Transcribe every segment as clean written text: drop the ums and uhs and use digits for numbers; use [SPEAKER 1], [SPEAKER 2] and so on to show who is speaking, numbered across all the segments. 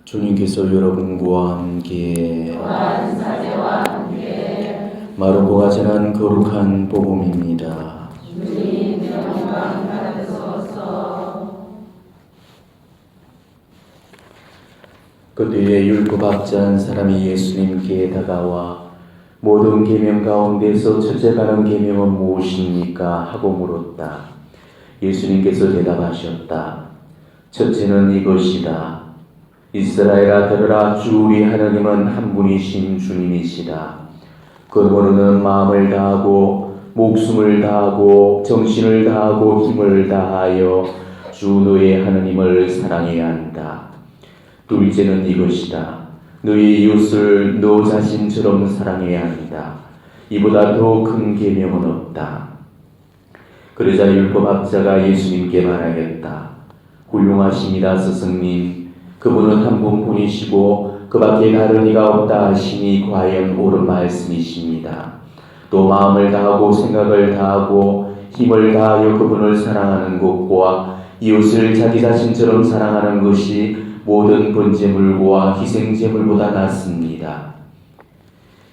[SPEAKER 1] 주님께서 여러분과 함께
[SPEAKER 2] 사제와 함께
[SPEAKER 1] 마르코가 전한 거룩한 복음입니다.
[SPEAKER 2] 주님 영광 받으소서.
[SPEAKER 1] 그때에 율법학자 한 사람이 예수님께 다가와 모든 계명 가운데서 첫째가는 계명은 무엇입니까? 하고 물었다. 예수님께서 대답하셨다. 첫째는 이것이다. 이스라엘아 들으라, 주 우리 하나님은 한 분이신 주님이시다. 그러므로는 마음을 다하고 목숨을 다하고 정신을 다하고 힘을 다하여 주 너의 하나님을 사랑해야 한다. 둘째는 이것이다. 너의 이웃을 너 자신처럼 사랑해야 한다. 이보다 더 큰 계명은 없다. 그러자 율법학자가 예수님께 말하였다. 훌륭하십니다, 스승님. 그분은 한 분뿐이시고 그 밖에 다른 이가 없다 하시니 과연 옳은 말씀이십니다. 또 마음을 다하고 생각을 다하고 힘을 다하여 그분을 사랑하는 것과 이웃을 자기 자신처럼 사랑하는 것이 모든 번제물과 희생제물보다 낫습니다.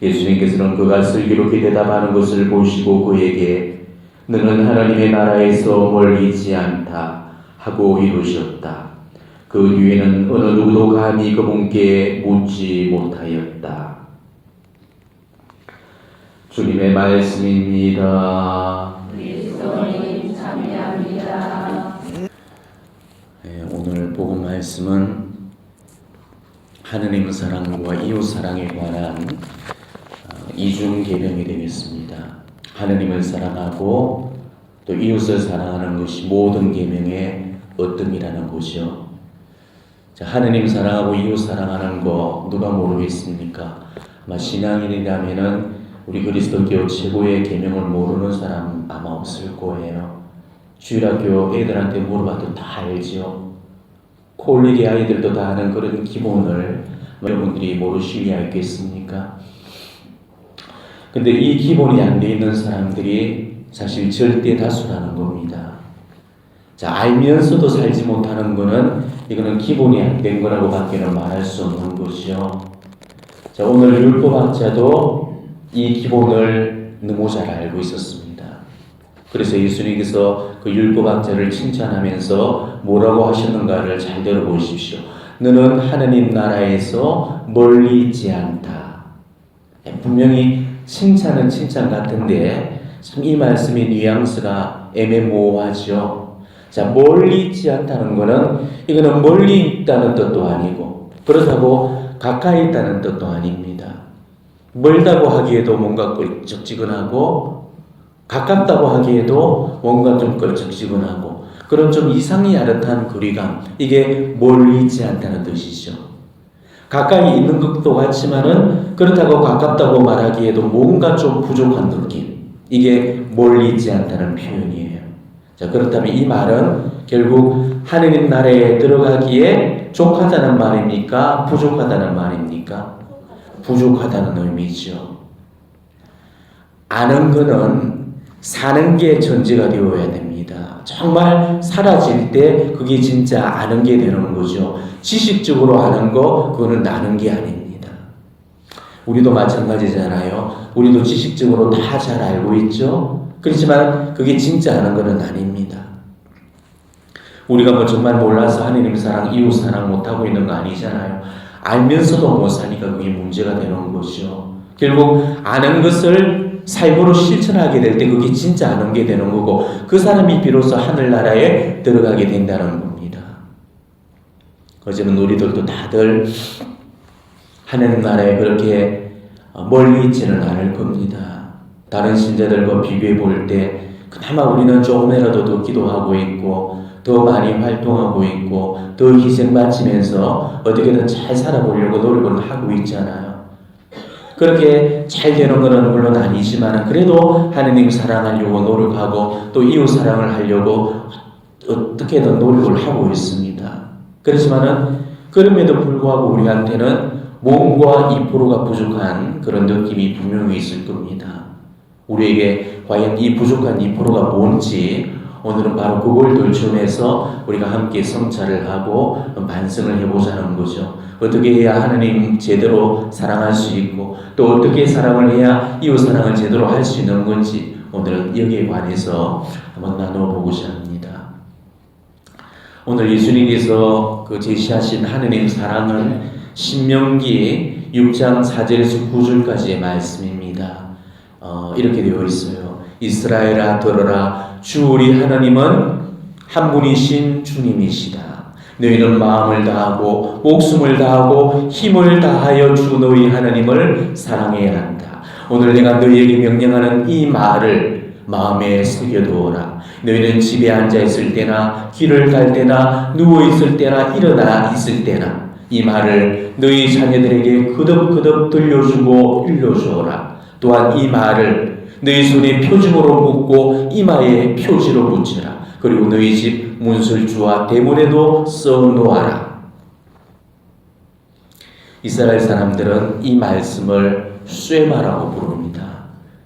[SPEAKER 1] 예수님께서는 그가 슬기롭게 대답하는 것을 보시고 그에게 너는 하나님의 나라에서 멀리 있지 않다 하고 이루셨다. 그 뒤에는 어느 누구도 감히 그분께 묻지 못하였다. 주님의 말씀입니다.
[SPEAKER 2] 그리스도님 참여합니다.
[SPEAKER 1] 오늘 복음 말씀은 하느님 사랑과 이웃 사랑에 관한 이중 계명이 되겠습니다. 하느님을 사랑하고 또 이웃을 사랑하는 것이 모든 계명의 어뜸이라는 것이요. 자, 하느님 사랑하고 이웃 사랑하는 거 누가 모르겠습니까? 아마 신앙인이라면은 우리 그리스도교 최고의 계명을 모르는 사람 아마 없을 거예요. 주일학교 애들한테 물어봐도 다 알죠. 콜리기 아이들도 다 아는 그런 기본을 여러분들이 모르시리 알겠습니까? 근데 이 기본이 안 돼 있는 사람들이 사실 절대 다수라는 겁니다. 자, 알면서도 살지 못하는 거는 이거는 기본이 안 된 거라고 밖에는 말할 수 없는 것이죠. 자, 오늘 율법학자도 이 기본을 너무 잘 알고 있었습니다. 그래서 예수님께서 그 율법학자를 칭찬하면서 뭐라고 하셨는가를 잘 들어보십시오. 너는 하느님 나라에서 멀리 있지 않다. 분명히 칭찬은 칭찬 같은데 참 이 말씀의 뉘앙스가 애매모호하죠. 자, 멀리 있지 않다는 것은 이거는 멀리 있다는 뜻도 아니고 그렇다고 가까이 있다는 뜻도 아닙니다. 멀다고 하기에도 뭔가 껄쩍지근하고 가깝다고 하기에도 뭔가 좀 껄쩍지근하고 그런 좀 이상이 야릇한 거리감, 이게 멀리 있지 않다는 뜻이죠. 가까이 있는 것도 같지만은 그렇다고 가깝다고 말하기에도 뭔가 좀 부족한 느낌, 이게 멀리 있지 않다는 표현이에요. 자, 그렇다면 이 말은 결국 하느님 나라에 들어가기에 족하다는 말입니까? 부족하다는 말입니까? 부족하다는 의미죠. 아는 거는 사는 게 전제가 되어야 됩니다. 정말 사라질 때 그게 진짜 아는 게 되는 거죠. 지식적으로 아는 거, 그거는 나는 게 아닙니다. 우리도 마찬가지잖아요. 우리도 지식적으로 다 잘 알고 있죠. 그렇지만 그게 진짜 아는 것은 아닙니다. 우리가 뭐 정말 몰라서 하느님 사랑, 이웃 사랑 못하고 있는 거 아니잖아요. 알면서도 못 사니까 그게 문제가 되는 거죠. 결국 아는 것을 삶으로 실천하게 될 때 그게 진짜 아는 게 되는 거고 그 사람이 비로소 하늘나라에 들어가게 된다는 겁니다. 어제는 우리들도 다들 하느님 나라에 그렇게 멀리 있지는 않을 겁니다. 다른 신자들과 비교해 볼 때 그나마 우리는 조금이라도 더 기도하고 있고 더 많이 활동하고 있고 더 희생 바치면서 어떻게든 잘 살아보려고 노력을 하고 있잖아요. 그렇게 잘 되는 것은 물론 아니지만 그래도 하느님 사랑하려고 노력하고 또 이웃 사랑을 하려고 어떻게든 노력을 하고 있습니다. 그렇지만은 그럼에도 불구하고 우리한테는 몸과 2%가 부족한 그런 느낌이 분명히 있을 겁니다. 우리에게 과연 이 부족한 2%가 뭔지 오늘은 바로 그걸 돌점해서 우리가 함께 성찰을 하고 반성을 해보자는 거죠. 어떻게 해야 하나님 제대로 사랑할 수 있고 또 어떻게 사랑을 해야 이웃 사랑을 제대로 할 수 있는 건지 오늘은 여기에 관해서 한번 나눠보고자 합니다. 오늘 예수님께서 그 제시하신 하느님 사랑은 신명기 6장 4절에서 9절까지의 말씀입니다. 이렇게 되어 있어요. 이스라엘아 들어라, 주 우리 하나님은 한 분이신 주님이시다. 너희는 마음을 다하고 목숨을 다하고 힘을 다하여 주 너희 하나님을 사랑해야 한다. 오늘 내가 너희에게 명령하는 이 말을 마음에 새겨두어라. 너희는 집에 앉아 있을 때나 길을 갈 때나 누워 있을 때나 일어나 있을 때나 이 말을 너희 자녀들에게 그덕그덕 들려주고 일러주어라. 또한 이 말을 너희 손에 표징으로 묶고 이마에 표지로 붙이라. 그리고 너희 집 문설주와 대문에도 써놓아라. 이스라엘 사람들은 이 말씀을 쇠마라고 부릅니다.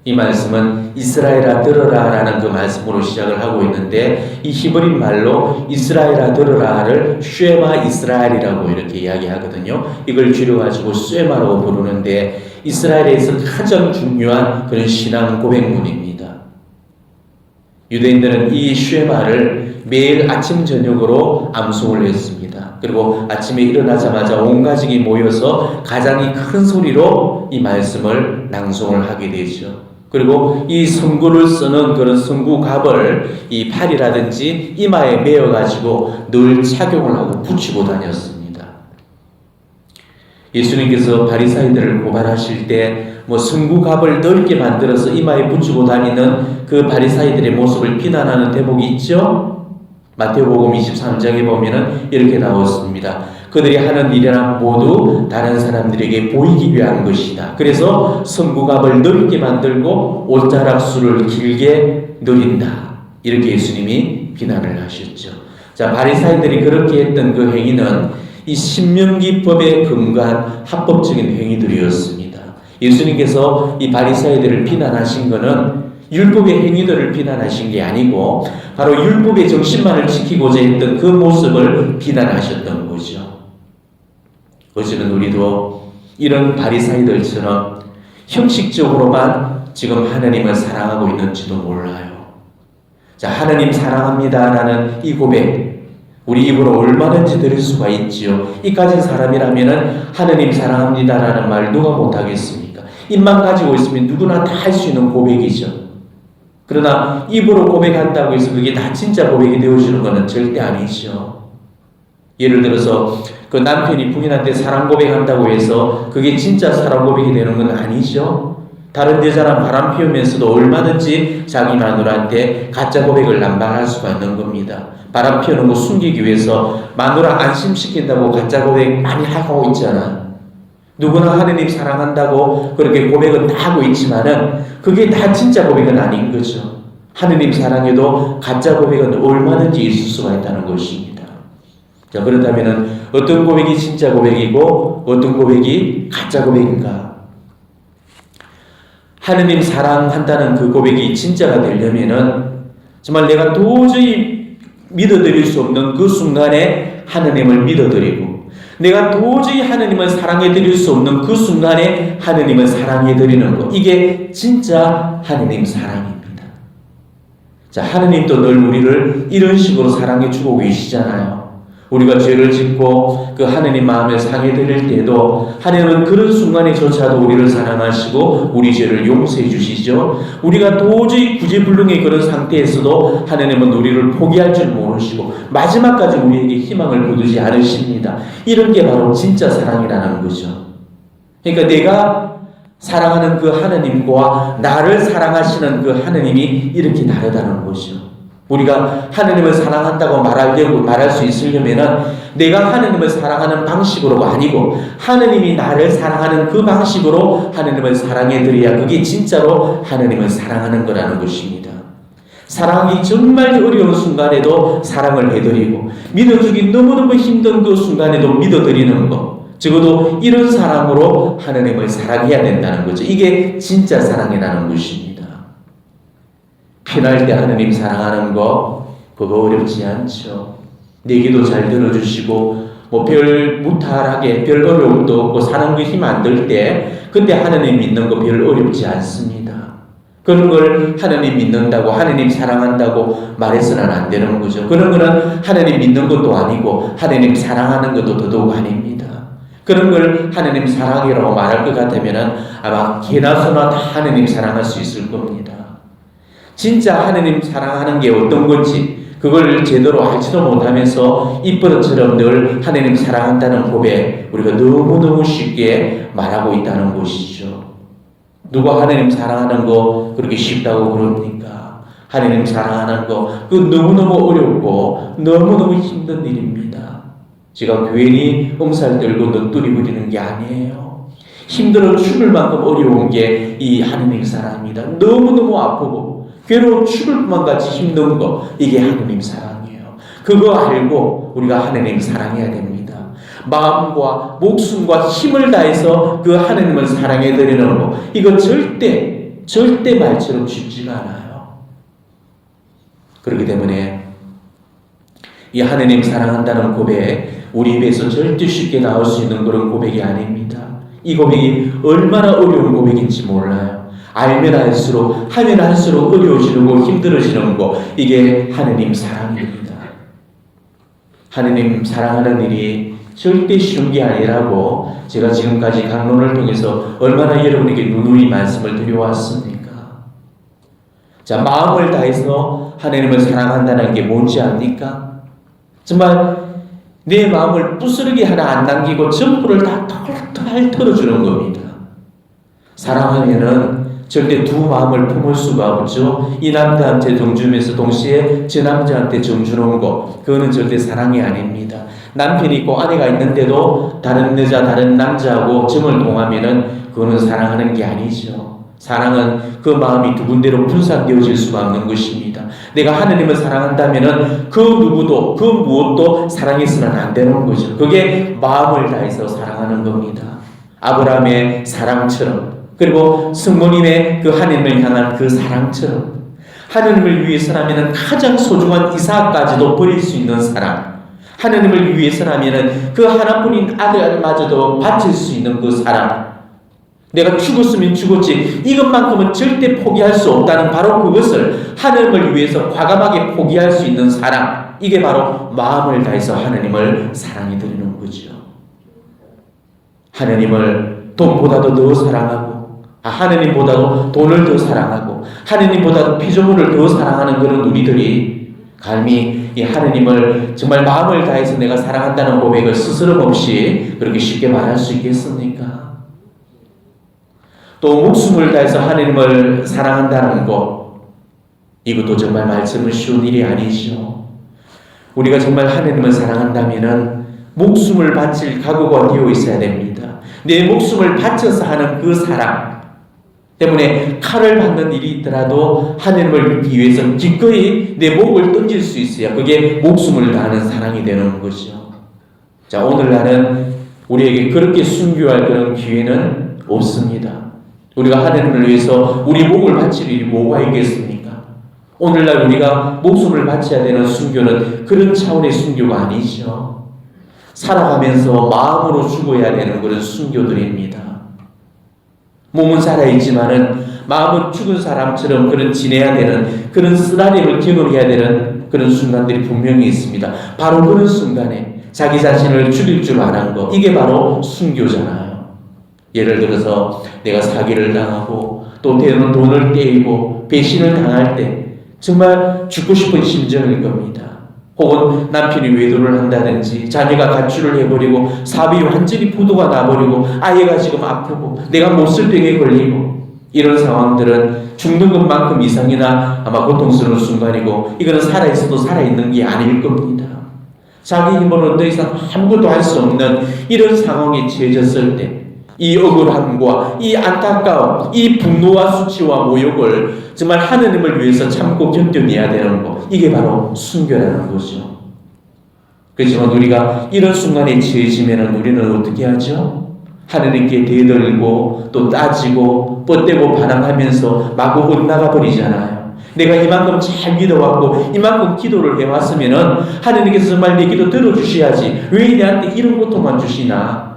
[SPEAKER 1] 이 말씀은 이스라엘아 들어라 라는 그 말씀으로 시작을 하고 있는데 이 히브리 말로 이스라엘아 들어라를 쉐마 이스라엘이라고 이렇게 이야기하거든요. 이걸 줄여가지고 쉐마라고 부르는데 이스라엘에서 가장 중요한 그런 신앙 고백문입니다. 유대인들은 이 쉐마를 매일 아침 저녁으로 암송을 했습니다. 그리고 아침에 일어나자마자 온 가족이 모여서 가장 큰 소리로 이 말씀을 낭송을 하게 되죠. 그리고 이 성구를 쓰는 그런 성구갑을 이 팔이라든지 이마에 메어가지고 늘 착용을 하고 붙이고 다녔습니다. 예수님께서 바리사이들을 고발하실 때 뭐 성구갑을 넓게 만들어서 이마에 붙이고 다니는 그 바리사이들의 모습을 비난하는 대목이 있죠. 마태복음 23장에 보면은 이렇게 나왔습니다. 그들이 하는 일이란 모두 다른 사람들에게 보이기 위한 것이다. 그래서 성구갑을 넓게 만들고 옷자락수를 길게 늘린다. 이렇게 예수님이 비난을 하셨죠. 자, 바리사이들이 그렇게 했던 그 행위는 이 신명기법에 근거한 합법적인 행위들이었습니다. 예수님께서 이 바리사이들을 비난하신 것은 율법의 행위들을 비난하신 게 아니고 바로 율법의 정신만을 지키고자 했던 그 모습을 비난하셨던 거죠. 어쩌면 우리도 이런 바리사이들처럼 형식적으로만 지금 하나님을 사랑하고 있는지도 몰라요. 자, 하나님 사랑합니다라는 이 고백 우리 입으로 얼마든지 들을 수가 있지요. 이까진 사람이라면은 하나님 사랑합니다라는 말 누가 못하겠습니까? 입만 가지고 있으면 누구나 다 할 수 있는 고백이죠. 그러나 입으로 고백한다고 해서 그게 다 진짜 고백이 되어지는 것은 절대 아니죠. 예를 들어서 그 남편이 부인한테 사랑 고백한다고 해서 그게 진짜 사랑 고백이 되는 건 아니죠. 다른 여자랑 바람 피우면서도 얼마든지 자기 마누라한테 가짜 고백을 남발할 수가 있는 겁니다. 바람 피우는 거 숨기기 위해서 마누라 안심시킨다고 가짜 고백 많이 하고 있잖아. 누구나 하느님 사랑한다고 그렇게 고백은 다 하고 있지만은 그게 다 진짜 고백은 아닌 거죠. 하느님 사랑해도 가짜 고백은 얼마든지 있을 수가 있다는 것입니다. 자, 그렇다면은 어떤 고백이 진짜 고백이고 어떤 고백이 가짜 고백인가? 하느님 사랑한다는 그 고백이 진짜가 되려면은 정말 내가 도저히 믿어드릴 수 없는 그 순간에 하느님을 믿어드리고 내가 도저히 하느님을 사랑해드릴 수 없는 그 순간에 하느님을 사랑해드리는 것, 이게 진짜 하느님 사랑입니다. 자, 하느님도 늘 우리를 이런 식으로 사랑해주고 계시잖아요. 우리가 죄를 짓고 그 하느님 마음을 상해드릴 때도 하느님은 그런 순간에조차도 우리를 사랑하시고 우리 죄를 용서해 주시죠. 우리가 도저히 구제불능의 그런 상태에서도 하느님은 우리를 포기할 줄 모르시고 마지막까지 우리에게 희망을 거두지 않으십니다. 이런 게 바로 진짜 사랑이라는 거죠. 그러니까 내가 사랑하는 그 하느님과 나를 사랑하시는 그 하느님이 이렇게 다르다는 거죠. 우리가 하느님을 사랑한다고 말할 수 있으려면은 내가 하느님을 사랑하는 방식으로가 아니고 하느님이 나를 사랑하는 그 방식으로 하느님을 사랑해드려야 그게 진짜로 하느님을 사랑하는 거라는 것입니다. 사랑하기 정말 어려운 순간에도 사랑을 해드리고 믿어주기 너무너무 힘든 그 순간에도 믿어드리는 것, 적어도 이런 사랑으로 하느님을 사랑해야 된다는 거죠. 이게 진짜 사랑이라는 것입니다. 피날 때 하느님 사랑하는 거, 그거 어렵지 않죠. 내 기도 잘 들어주시고 뭐 별 무탈하게 별 어려움도 없고 사는 거 힘 안 들 때 그때 하나님 믿는 거 별 어렵지 않습니다. 그런 걸 하나님 믿는다고 하나님 사랑한다고 말해서는 안 되는 거죠. 그런 거는 하나님 믿는 것도 아니고 하나님 사랑하는 것도 더더욱 아닙니다. 그런 걸 하나님 사랑이라고 말할 것 같으면 아마 개나 소나 다 하나님 사랑할 수 있을 겁니다. 진짜 하나님 사랑하는 게 어떤 건지 그걸 제대로 알지도 못하면서 입버릇처럼 늘 하나님 사랑한다는 고백 우리가 너무너무 쉽게 말하고 있다는 것이죠. 누가 하나님 사랑하는 거 그렇게 쉽다고 그럽니까? 하나님 사랑하는 거 그거 너무너무 어렵고 너무너무 힘든 일입니다. 제가 괜히 엄살 들고 넋두리 부리는 게 아니에요. 힘들어 죽을 만큼 어려운 게 이 하나님 사랑입니다. 너무너무 아프고 괴로워 죽을 것만 같이 힘든 거 이게 하나님 사랑이에요. 그거 알고 우리가 하나님 사랑해야 됩니다. 마음과 목숨과 힘을 다해서 그 하나님을 사랑해 드리는 거 이거 절대 말처럼 쉽지가 않아요. 그렇기 때문에 이 하나님 사랑한다는 고백 우리 입에서 절대 쉽게 나올 수 있는 그런 고백이 아닙니다. 이 고백이 얼마나 어려운 고백인지 몰라요. 알면 알수록 하면 할수록 어려워지는 거 힘들어지는 거 이게 하나님 사랑입니다. 하나님 사랑하는 일이 절대 쉬운 게 아니라고 제가 지금까지 강론을 통해서 얼마나 여러분에게 누누이 말씀을 드려왔습니까? 자, 마음을 다해서 하나님을 사랑한다는 게 뭔지 압니까? 정말 내 마음을 부스러기 하나 안 남기고 전부를 다 털털 털어주는 겁니다. 사랑하면은 절대 두 마음을 품을 수가 없죠. 이 남자한테 정주면서 동시에 저 남자한테 정주는 거 그거는 절대 사랑이 아닙니다. 남편이 있고 아내가 있는데도 다른 여자 다른 남자하고 정을 동하면은 그거는 사랑하는 게 아니죠. 사랑은 그 마음이 두 군데로 분산되어질 수가 없는 것입니다. 내가 하나님을 사랑한다면은 그 누구도 그 무엇도 사랑해서는 안 되는 거죠. 그게 마음을 다해서 사랑하는 겁니다. 아브라함의 사랑처럼 그리고 성모님의 그 하나님을 향한 그 사랑처럼 하나님을 위해서라면 가장 소중한 이삭까지도 버릴 수 있는 사랑 하나님을 위해서라면 그 하나뿐인 아들마저도 바칠 수 있는 그 사랑 내가 죽었으면 죽었지 이것만큼은 절대 포기할 수 없다는 바로 그것을 하나님을 위해서 과감하게 포기할 수 있는 사랑 이게 바로 마음을 다해서 하나님을 사랑해 드리는 거죠. 하나님을 돈보다도 더 사랑하고 하나님보다도 돈을 더 사랑하고 하나님보다도 피조물을 더 사랑하는 그런 우리들이 감히 이 하나님을 정말 마음을 다해서 내가 사랑한다는 고백을 스스럼 없이 그렇게 쉽게 말할 수 있겠습니까? 또 목숨을 다해서 하나님을 사랑한다는 것 이것도 정말 말씀은 쉬운 일이 아니죠. 우리가 정말 하나님을 사랑한다면 목숨을 바칠 각오가 되어 있어야 됩니다. 내 목숨을 바쳐서 하는 그 사랑 때문에 칼을 받는 일이 있더라도 하나님을 믿기 위해서 기꺼이 내 목을 던질 수 있어야 그게 목숨을 다하는 사랑이 되는 것이죠. 자, 오늘날은 우리에게 그렇게 순교할 그런 기회는 없습니다. 우리가 하나님을 위해서 우리 목을 바칠 일이 뭐가 있겠습니까? 오늘날 우리가 목숨을 바쳐야 되는 순교는 그런 차원의 순교가 아니죠. 살아가면서 마음으로 죽어야 되는 그런 순교들입니다. 몸은 살아있지만은 마음은 죽은 사람처럼 그런 지내야 되는 그런 쓰라림을 경험해야 되는 그런 순간들이 분명히 있습니다. 바로 그런 순간에 자기 자신을 죽일 줄 아는 거 이게 바로 순교잖아요. 예를 들어서 내가 사기를 당하고 또 때로는 돈을 떼이고 배신을 당할 때 정말 죽고 싶은 심정일 겁니다. 혹은 남편이 외도를 한다든지 자녀가 가출을 해버리고 사업이 완전히 부도가 나버리고 아이가 지금 아프고 내가 못쓸병에 걸리고 이런 상황들은 죽는 것만큼 이상이나 아마 고통스러운 순간이고 이거는 살아있어도 살아있는 게 아닐 겁니다. 자기 힘으로는 더 이상 아무것도 할 수 없는 이런 상황에 처해졌을 때 이 억울함과 이 안타까움, 이 분노와 수치와 모욕을 정말 하나님을 위해서 참고 견뎌내야 되는 것 이게 바로 순교라는 거죠. 그렇지만 우리가 이런 순간에 처해지면 우리는 어떻게 하죠? 하나님께 대들고 또 따지고 뻗대고 반항하면서 마구 엇나가 버리잖아요. 내가 이만큼 잘 믿어왔고 이만큼 기도를 해왔으면은 하느님께서 정말 내 기도 들어주셔야지 왜 내한테 이런 고통만 주시나?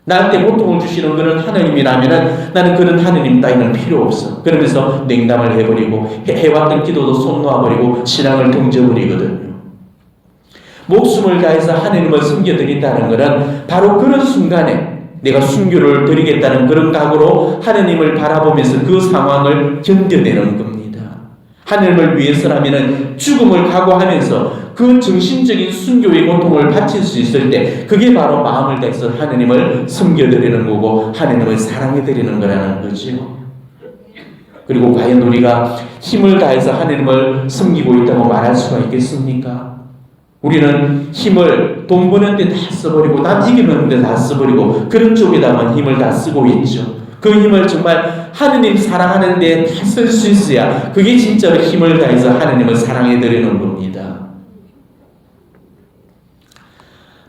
[SPEAKER 1] 나한테 고통을 주시는 그런 하느님이라면은 나는 그런 하느님 따위는 필요 없어. 그러면서 냉담을 해버리고 해왔던 기도도 손 놓아버리고 신앙을 던져버리거든요. 목숨을 다해서 하느님을 섬겨드린다는 것은 바로 그런 순간에 내가 순교를 드리겠다는 그런 각오로 하느님을 바라보면서 그 상황을 견뎌내는 겁니다. 하느님을 위해서라면 죽음을 각오하면서 그 정신적인 순교의 고통을 바칠 수 있을 때 그게 바로 마음을 다해서 하느님을 섬겨드리는 거고 하느님을 사랑해드리는 거라는 거죠. 그리고 과연 우리가 힘을 다해서 하느님을 섬기고 있다고 말할 수가 있겠습니까? 우리는 힘을 돈 버는 데 다 써버리고 남 이기는 데 다 써버리고 그런 쪽에다만 힘을 다 쓰고 있죠. 그 힘을 정말 하느님 사랑하는 데 다 쓸 수 있어야 그게 진짜로 힘을 다해서 하느님을 사랑해드리는 겁니다.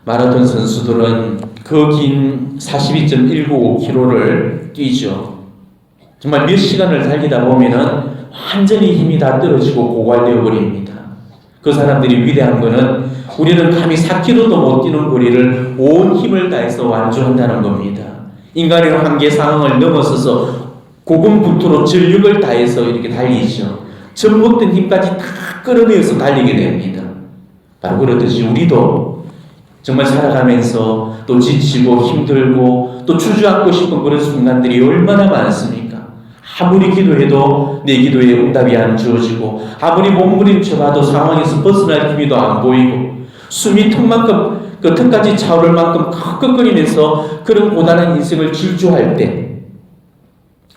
[SPEAKER 1] 마라톤 선수들은 그 긴 42.195km를 뛰죠. 정말 몇 시간을 달리다 보면은 완전히 힘이 다 떨어지고 고갈되어 버립니다. 그 사람들이 위대한 것은 우리는 감히 4km도 못 뛰는 거리를 온 힘을 다해서 완주한다는 겁니다. 인간의 한계 상황을 넘어서서 고군분투로 전력을 다해서 이렇게 달리죠. 젖먹던 힘까지 다 끌어내어서 달리게 됩니다. 바로 그렇듯이 우리도 정말 살아가면서 또 지치고 힘들고 또 주저앉고 싶은 그런 순간들이 얼마나 많습니까? 아무리 기도해도 내 기도에 응답이 안 주어지고 아무리 몸부림쳐봐도 상황에서 벗어날 힘이 더 안 보이고 숨이 그 턱까지 차오를 만큼 컥컥거리면서 그런 고단한 인생을 질주할 때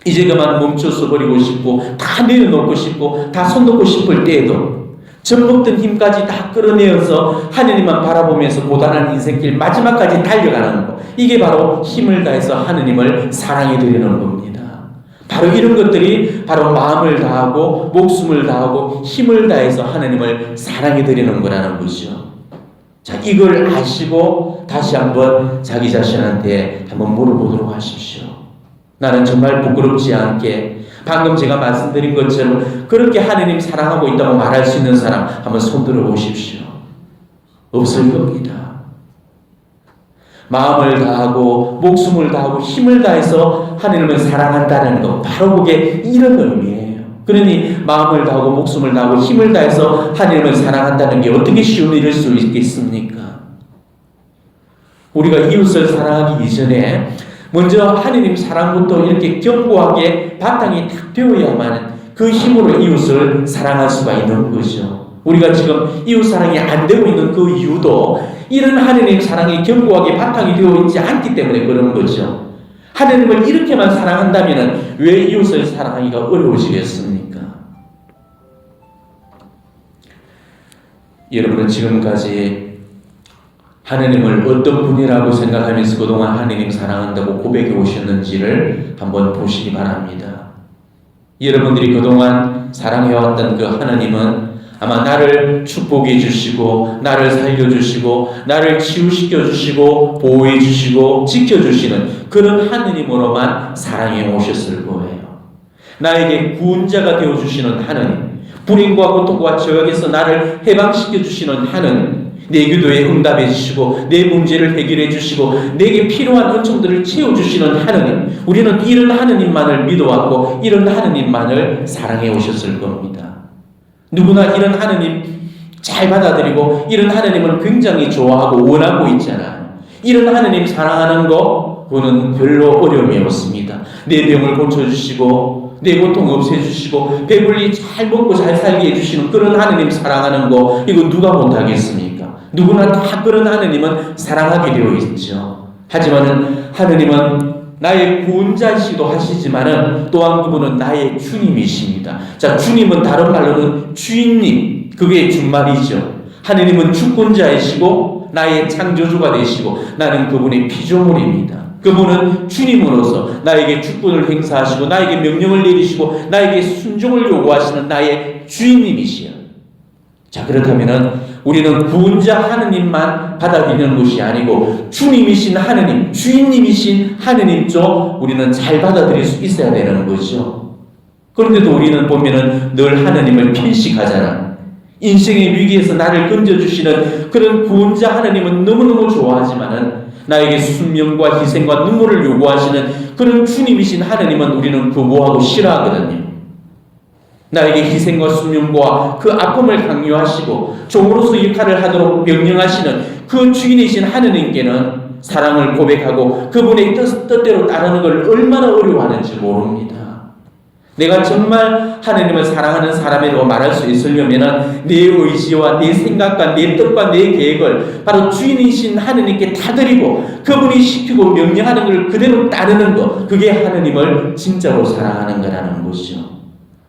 [SPEAKER 1] 이제 그만 멈춰서 버리고 싶고 다 내려놓고 싶고 다 손놓고 싶을 때에도 젖먹던 힘까지 다 끌어내어서 하느님만 바라보면서 고단한 인생길 마지막까지 달려가는 것, 이게 바로 힘을 다해서 하느님을 사랑해드리는 겁니다. 바로 이런 것들이 바로 마음을 다하고 목숨을 다하고 힘을 다해서 하느님을 사랑해드리는 거라는 거죠. 자, 이걸 아시고 다시 한번 자기 자신한테 한번 물어보도록 하십시오. 나는 정말 부끄럽지 않게 방금 제가 말씀드린 것처럼 그렇게 하느님 사랑하고 있다고 말할 수 있는 사람 한번 손들어 보십시오. 없을 겁니다. 마음을 다하고 목숨을 다하고 힘을 다해서 하느님을 사랑한다는 것, 바로 그게 이런 의미예요. 그러니 마음을 다하고 목숨을 다하고 힘을 다해서 하느님을 사랑한다는 게 어떻게 쉬운 일일 수 있겠습니까? 우리가 이웃을 사랑하기 이전에 먼저 하느님 사랑부터 이렇게 견고하게 바탕이 딱 되어야만 그 힘으로 이웃을 사랑할 수가 있는 거죠. 우리가 지금 이웃 사랑이 안 되고 있는 그 이유도 이런 하느님 사랑이 견고하게 바탕이 되어 있지 않기 때문에 그런 거죠. 하느님을 이렇게만 사랑한다면 왜 이웃을 사랑하기가 어려우시겠습니까? 여러분은 지금까지 하느님을 어떤 분이라고 생각하면서 그동안 하느님 사랑한다고 고백해 오셨는지를 한번 보시기 바랍니다. 여러분들이 그동안 사랑해왔던 그 하느님은 아마 나를 축복해 주시고 나를 살려주시고 나를 치유시켜 주시고 보호해 주시고 지켜주시는 그런 하느님으로만 사랑해 오셨을 거예요. 나에게 구원자가 되어주시는 하느님, 불행과 고통과 죄악에서 나를 해방시켜 주시는 하느님, 내 기도에 응답해 주시고 내 문제를 해결해 주시고 내게 필요한 은총들을 채워주시는 하느님, 우리는 이런 하느님만을 믿어왔고 이런 하느님만을 사랑해 오셨을 겁니다. 누구나 이런 하느님 잘 받아들이고 이런 하느님을 굉장히 좋아하고 원하고 있잖아요. 이런 하느님 사랑하는 거 그거는 별로 어려움이 없습니다. 내 병을 고쳐주시고 내 고통 없애주시고 배불리 잘 먹고 잘 살게 해주시는 그런 하느님 사랑하는 거 이거 누가 못하겠습니까? 누구나 다 그런 하느님은 사랑하게 되어 있죠. 하지만 하느님은 나의 구원자이시기도 하시지만은 또한 그분은 나의 주님이십니다. 자, 주님은 다른 말로는 주인님, 그게 준말이죠. 하느님은 주권자이시고 나의 창조주가 되시고 나는 그분의 피조물입니다. 그분은 주님으로서 나에게 주권을 행사하시고 나에게 명령을 내리시고 나에게 순종을 요구하시는 나의 주인님이시여. 자, 그렇다면은 우리는 구원자 하느님만 받아들이는 것이 아니고 주님이신 하느님, 주인님이신 하느님 쪽 우리는 잘 받아들일 수 있어야 되는 거죠. 그런데도 우리는 보면은 늘 하나님을 편식하잖아. 인생의 위기에서 나를 건져주시는 그런 구원자 하나님은 너무너무 좋아하지만은 나에게 순명과 희생과 눈물을 요구하시는 그런 주님이신 하나님은 우리는 거부하고 싫어하거든요. 나에게 희생과 순명과 그 아픔을 강요하시고 종으로서 역할을 하도록 명령하시는 그 주인이신 하나님께는 사랑을 고백하고 그분의 뜻대로 따르는 걸 얼마나 어려워하는지 모릅니다. 내가 정말 하나님을 사랑하는 사람이라고 말할 수 있으려면 내 의지와 내 생각과 내 뜻과 내 계획을 바로 주인이신 하나님께 다 드리고 그분이 시키고 명령하는 걸 그대로 따르는 것, 그게 하나님을 진짜로 사랑하는 거라는 것이죠.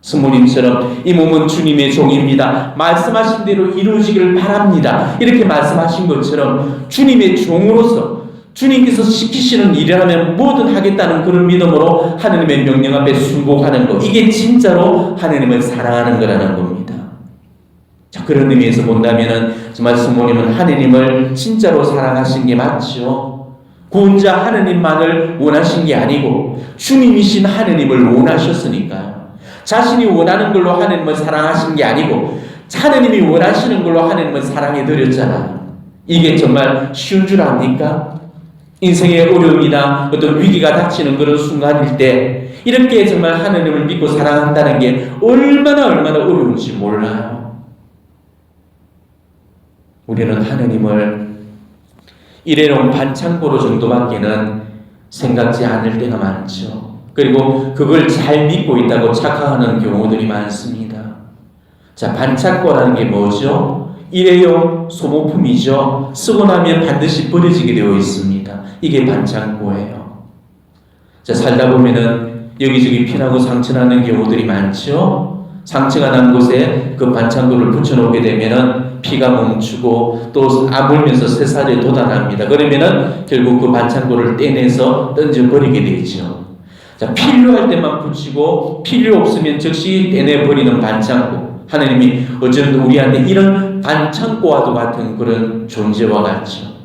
[SPEAKER 1] 스무님처럼 이 몸은 주님의 종입니다. 말씀하신 대로 이루어지기를 바랍니다. 이렇게 말씀하신 것처럼 주님의 종으로서 주님께서 시키시는 일이라면 뭐든 하겠다는 그런 믿음으로 하나님의 명령 앞에 순복하는 것, 이게 진짜로 하나님을 사랑하는 거라는 겁니다. 자, 그런 의미에서 본다면은 정말 스모님은 하나님을 진짜로 사랑하신 게 맞죠. 구원자 하나님만을 원하신 게 아니고 주님이신 하나님을 원하셨으니까요. 자신이 원하는 걸로 하나님을 사랑하신 게 아니고 하나님이 원하시는 걸로 하나님을 사랑해 드렸잖아요. 이게 정말 쉬운 줄 압니까? 인생의 어려움이나 어떤 위기가 닥치는 그런 순간일 때 이렇게 정말 하나님을 믿고 사랑한다는 게 얼마나 어려운지 몰라요. 우리는 하나님을 일회용 반창고로 정도밖에는 생각지 않을 때가 많죠. 그리고 그걸 잘 믿고 있다고 착각하는 경우들이 많습니다. 자, 반창고라는 게 뭐죠? 일회용 소모품이죠. 쓰고 나면 반드시 버려지게 되어 있습니다. 이게 반창고예요. 자, 살다 보면은 여기저기 피나고 상처나는 경우들이 많죠. 상처가 난 곳에 그 반창고를 붙여놓게 되면은 피가 멈추고 또 아물면서 새살이 돋아납니다. 그러면은 결국 그 반창고를 떼내서 던져버리게 되죠. 자, 필요할 때만 붙이고 필요 없으면 즉시 떼내버리는 반창고. 하나님이 어쩌면 우리한테 이런 반창고와도 같은 그런 존재와 같죠.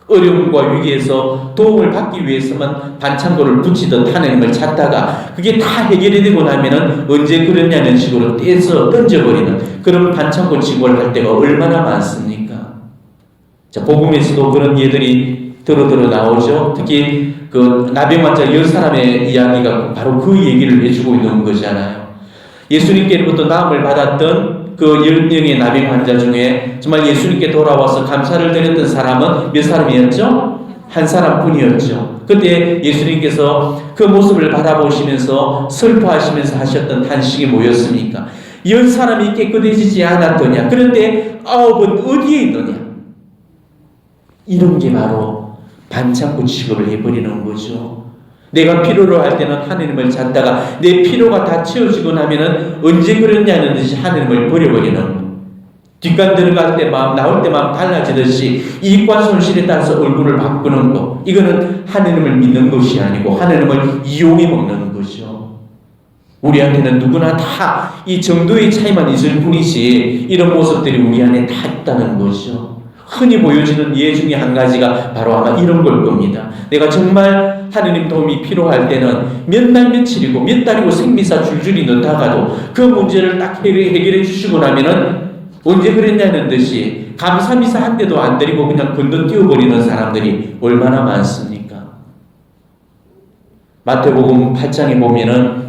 [SPEAKER 1] 어려움과 위기에서 도움을 받기 위해서만 반창고를 붙이듯 하나님을 찾다가 그게 다 해결이 되고 나면은 언제 그러냐는 식으로 떼서 던져버리는 그런 반창고 취급을 할 때가 얼마나 많습니까? 자, 복음에서도 그런 예들이 더러 나오죠. 특히 그 나병 환자 10사람의 이야기가 바로 그 얘기를 해주고 있는 거잖아요. 예수님께로부터 나음을 받았던 그 10명의 나병 환자 중에 정말 예수님께 돌아와서 감사를 드렸던 사람은 몇 사람이었죠? 한 사람뿐이었죠. 그때 예수님께서 그 모습을 바라보시면서 슬퍼하시면서 하셨던 탄식이 뭐였습니까? 10사람이 깨끗해지지 않았더냐? 그런데 9은 어디에 있느냐? 이런 게 바로 반창고 취급을 해버리는 거죠. 내가 필요로 할 때는 하나님을 찾다가 내 필요가 다 채워지고 나면은 언제 그랬냐는 듯이 하나님을 버려버리는 것. 뒷간 들어갈 때 마음, 나올 때 마음 달라지듯이 이익과 손실에 따라서 얼굴을 바꾸는 것. 이거는 하나님을 믿는 것이 아니고 하나님을 이용해 먹는 거죠. 우리한테는 누구나 다 이 정도의 차이만 있을 뿐이지 이런 모습들이 우리 안에 다 있다는 거죠. 흔히 보여지는 예 중에 한 가지가 바로 아마 이런 걸 겁니다. 내가 정말 하느님 도움이 필요할 때는 몇 날 며칠이고 몇 달이고 생미사 줄줄이 넣다가도 그 문제를 딱 해결해 주시고 나면은 언제 그랬냐는 듯이 감사미사 한 대도 안 드리고 그냥 건너뛰어버리는 사람들이 얼마나 많습니까? 마태복음 8장에 보면은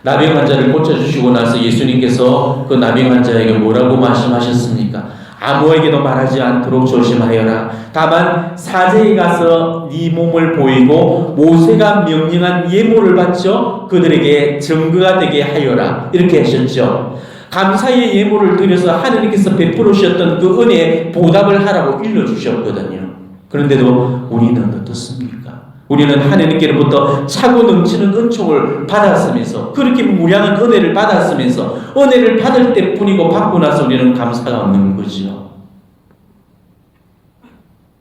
[SPEAKER 1] 나병 환자를 고쳐주시고 나서 예수님께서 그 나병 환자에게 뭐라고 말씀하셨습니까? 아무에게도 말하지 않도록 조심하여라. 다만 사제에 가서 네 몸을 보이고 모세가 명령한 예물을 바쳐 그들에게 증거가 되게 하여라. 이렇게 하셨죠. 감사의 예물을 드려서 하느님께서 베풀어 주셨던 그 은혜에 보답을 하라고 일러주셨거든요. 그런데도 우리는 어떻습니까? 우리는 하느님께로부터 차고 넘치는 은총을 받았으면서 그렇게 무량한 은혜를 받았으면서 은혜를 받을 때뿐이고 받고 나서 우리는 감사가 없는 거죠.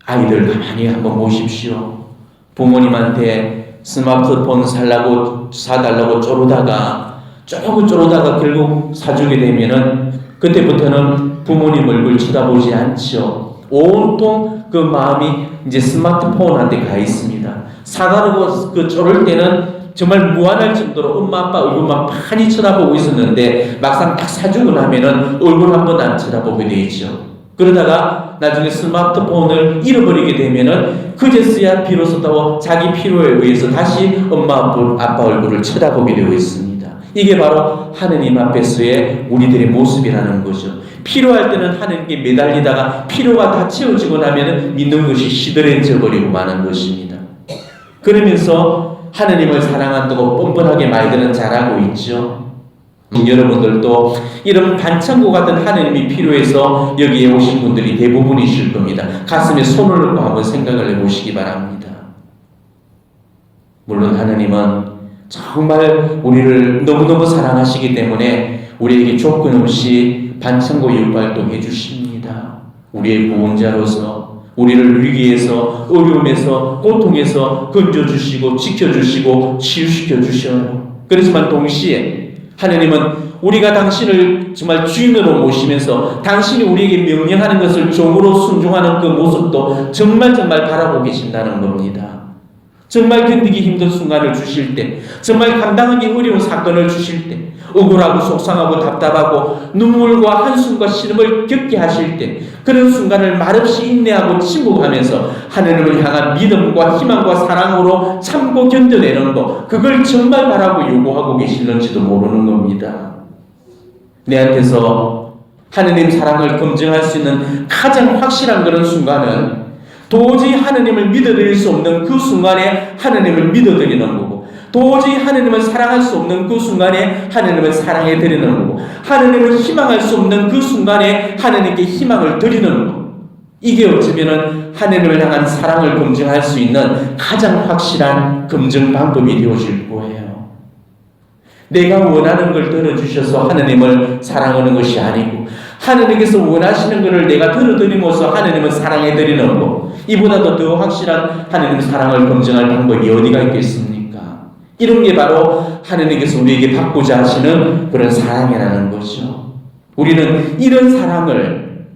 [SPEAKER 1] 아이들 가만히 한번 보십시오. 부모님한테 스마트폰 사달라고 쪼르다가 결국 사주게 되면은 그때부터는 부모님 얼굴 쳐다보지 않죠. 온통 그 마음이 이제 스마트폰한테 가 있습니다. 사달라고 그 쪼를 때는 정말 무한할 정도로 엄마 아빠 얼굴만 많이 쳐다보고 있었는데 막상 딱 사주고 나면은 얼굴 한 번 안 쳐다보게 돼 있죠. 그러다가 나중에 스마트폰을 잃어버리게 되면은 그제서야 비로소 또 자기 필요에 의해서 다시 엄마 아빠 얼굴을 쳐다보게 되어 있습니다. 이게 바로 하느님 앞에서의 우리들의 모습이라는 거죠. 필요할 때는 하느님께 매달리다가 필요가 다 채워지고 나면은 믿는 것이 시들해져 버리고 마는 것입니다. 그러면서 하느님을 사랑한다고 뻔뻔하게 말들은 잘하고 있죠. 여러분들도 이런 반창고 같은 하느님이 필요해서 여기에 오신 분들이 대부분이실 겁니다. 가슴에 손을 얹고 한번 생각을 해보시기 바랍니다. 물론 하느님은 정말 우리를 너무너무 사랑하시기 때문에 우리에게 조건 없이 반창고 이웃발동 해주십니다. 우리의 구원자로서 우리를 위기에서 어려움에서 고통에서 건져주시고 지켜주시고 치유시켜 주셔요. 그렇지만 동시에 하느님은 우리가 당신을 정말 주인으로 모시면서 당신이 우리에게 명령하는 것을 종으로 순종하는 그 모습도 정말 바라보고 계신다는 겁니다. 정말 견디기 힘든 순간을 주실 때, 정말 감당하기 어려운 사건을 주실 때, 억울하고 속상하고 답답하고 눈물과 한숨과 신음을 겪게 하실 때, 그런 순간을 말없이 인내하고 침묵하면서 하느님을 향한 믿음과 희망과 사랑으로 참고 견뎌내는 것, 그걸 정말 바라고 요구하고 계실는지도 모르는 겁니다. 내한테서 하느님 사랑을 검증할 수 있는 가장 확실한 그런 순간은 도저히 하느님을 믿어드릴 수 없는 그 순간에 하느님을 믿어드리는 거고, 도저히 하느님을 사랑할 수 없는 그 순간에 하느님을 사랑해드리는 거고, 하느님을 희망할 수 없는 그 순간에 하느님께 희망을 드리는 거. 이게 어쩌면 하느님을 향한 사랑을 검증할 수 있는 가장 확실한 검증 방법이 되어질 거예요. 내가 원하는 걸 들어주셔서 하느님을 사랑하는 것이 아니고, 하느님께서 원하시는 것을 내가 들어드림으로써 하느님을 사랑해드리는 것, 이보다도 더 확실한 하느님 사랑을 검증할 방법이 어디가 있겠습니까? 이런 게 바로 하느님께서 우리에게 받고자 하시는 그런 사랑이라는 거죠. 우리는 이런 사랑을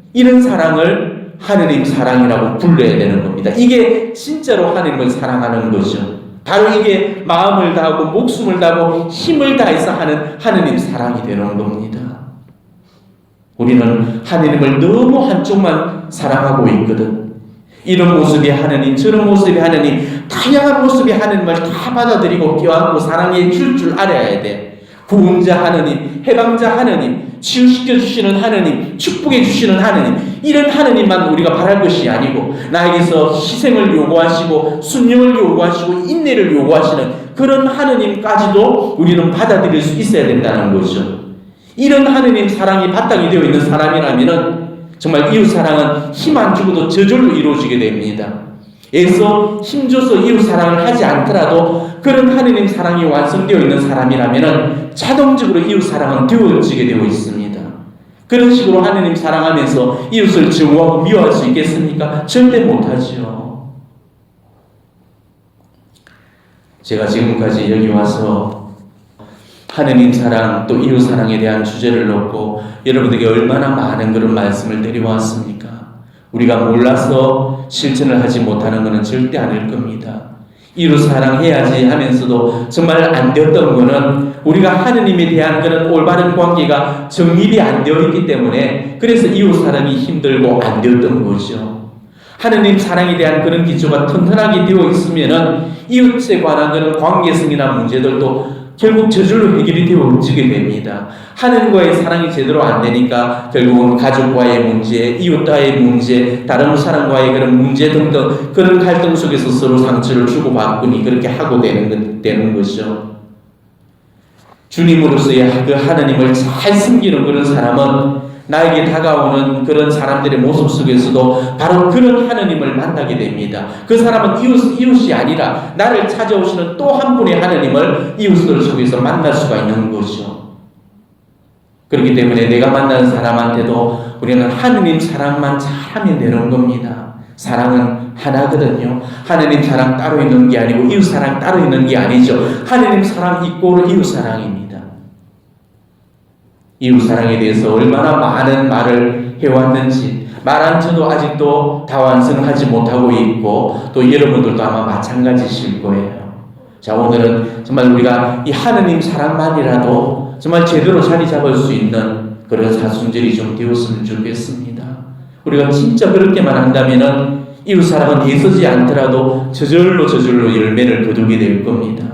[SPEAKER 1] 하느님 사랑이라고 불러야 되는 겁니다. 이게 진짜로 하느님을 사랑하는 거죠. 바로 이게 마음을 다하고 목숨을 다하고 힘을 다해서 하는 하느님 사랑이 되는 겁니다. 우리는 하느님을 너무 한쪽만 사랑하고 있거든. 이런 모습의 하느님, 저런 모습의 하느님, 다양한 모습의 하느님을 다 받아들이고 껴안고 사랑해 줄 알아야 돼. 구원자 하느님, 해방자 하느님, 치유시켜 주시는 하느님, 축복해 주시는 하느님, 이런 하느님만 우리가 바랄 것이 아니고 나에게서 희생을 요구하시고 순종을 요구하시고 인내를 요구하시는 그런 하느님까지도 우리는 받아들일 수 있어야 된다는 거죠. 이런 하느님 사랑이 바탕이 되어 있는 사람이라면 정말 이웃 사랑은 힘 안 주고도 저절로 이루어지게 됩니다. 애써 힘줘서 이웃 사랑을 하지 않더라도 그런 하느님 사랑이 완성되어 있는 사람이라면 자동적으로 이웃 사랑은 되어지게 되어 있습니다. 그런 식으로 하느님 사랑하면서 이웃을 증오하고 미워할 수 있겠습니까? 절대 못하죠. 제가 지금까지 여기 와서 하느님 사랑 또 이웃 사랑에 대한 주제를 놓고 여러분들에게 얼마나 많은 그런 말씀을 드려왔습니까? 우리가 몰라서 실천을 하지 못하는 것은 절대 아닐 겁니다. 이웃 사랑해야지 하면서도 정말 안 되었던 것은 우리가 하느님에 대한 그런 올바른 관계가 정립이 안 되어 있기 때문에 그래서 이웃 사랑이 힘들고 안 되었던 거죠. 하느님 사랑에 대한 그런 기초가 튼튼하게 되어 있으면은 이웃에 관한 그런 관계성이나 문제들도 결국 저절로 해결이 되어지게 됩니다. 하느님과의 사랑이 제대로 안 되니까 결국은 가족과의 문제, 이웃과의 문제, 다른 사람과의 그런 문제 등등 그런 갈등 속에서 서로 상처를 주고받으니 그렇게 하고 되는 것이죠. 주님으로서의 그 하느님을 잘 섬기는 그런 사람은 나에게 다가오는 그런 사람들의 모습 속에서도 바로 그런 하느님을 만나게 됩니다. 그 사람은 이웃이 아니라 나를 찾아오시는 또 한 분의 하느님을 이웃들 속에서 만날 수가 있는 거죠. 그렇기 때문에 내가 만나는 사람한테도 우리는 하느님 사랑만 잘하면 되는 겁니다. 사랑은 하나거든요. 하느님 사랑 따로 있는 게 아니고 이웃 사랑 따로 있는 게 아니죠. 하느님 사랑 이꼬르 이웃 사랑입니다. 이웃 사랑에 대해서 얼마나 많은 말을 해왔는지 말한 저도 아직도 다 완성하지 못하고 있고 또 여러분들도 아마 마찬가지실 거예요. 자, 오늘은 정말 우리가 이 하느님 사랑만이라도 정말 제대로 자리 잡을 수 있는 그런 사순절이 좀 되었으면 좋겠습니다. 우리가 진짜 그렇게만 한다면은 이웃사랑은 애쓰지 않더라도 저절로 열매를 거두게 될 겁니다.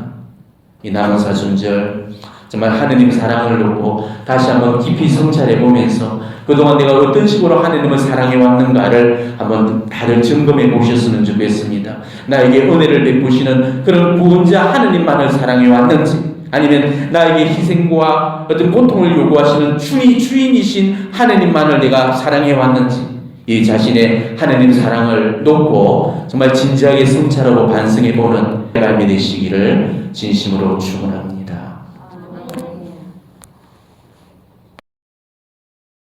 [SPEAKER 1] 이 남은 사순절 정말 하느님 사랑을 놓고 다시 한번 깊이 성찰해 보면서 그동안 내가 어떤 식으로 하느님을 사랑해 왔는가를 한번 다들 점검해 보셨으면 좋겠습니다. 나에게 은혜를 베푸시는 그런 구원자 하느님만을 사랑해 왔는지, 아니면 나에게 희생과 어떤 고통을 요구하시는 주인이신 하느님만을 내가 사랑해 왔는지, 이 자신의 하느님 사랑을 놓고 정말 진지하게 성찰하고 반성해 보는 삶이 되시기를 진심으로 축원합니다.